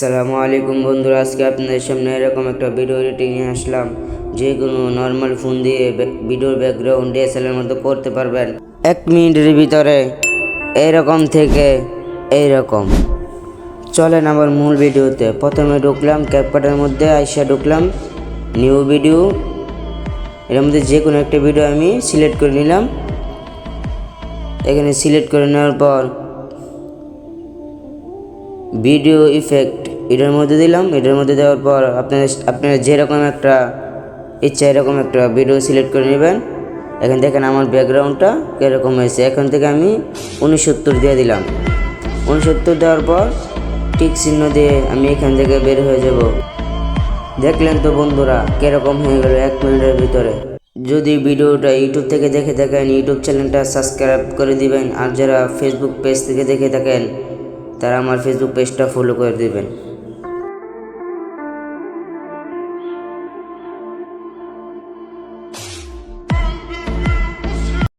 আসসালামু আলাইকুম বন্ধুরা, আজকে আপনাদের সামনে এরকম একটা ভিডিও এডিটিং নিয়ে আসলাম। যে কোনো নর্মাল ফোন দিয়ে ভিডিওর ব্যাকগ্রাউন্ড ডিএসএলআর মতো করতে পারবেন 1 মিনিটের ভিতরে, এইরকম থেকে এইরকম। চলেন আমার মূল ভিডিওতে। প্রথমে ঢুকলাম ক্যাপকাটের মধ্যে, আইসা ঢুকলাম নিউ ভিডিও। এর মধ্যে যে কোনো একটা ভিডিও আমি সিলেক্ট করে নিলাম। এখানে সিলেক্ট করে নেওয়ার পর ভিডিও ইফেক্ট এটার মধ্যে দিলাম। এটার মধ্যে দেওয়ার পর আপনারা যেরকম একটা ইচ্ছা এরকম একটা ভিডিও সিলেক্ট করে নেবেন। এখান দেখেন আমার ব্যাকগ্রাউন্ডটা কীরকম হয়েছে। এখান থেকে আমি 69 দিয়ে দিলাম। 69 দেওয়ার পর টিক চিহ্ন দিয়ে আমি এখান থেকে বের হয়ে যাব। দেখলেন তো বন্ধুরা কীরকম হয়ে গেল 1 মিনিটের ভিতরে। যদি ভিডিওটা ইউটিউব থেকে দেখে থাকেন, ইউটিউব চ্যানেলটা সাবস্ক্রাইব করে দিবেন। আর যারা ফেসবুক পেজ থেকে দেখে থাকেন, তারা আমার ফেসবুক পেজটা ফলো করে দিবেন।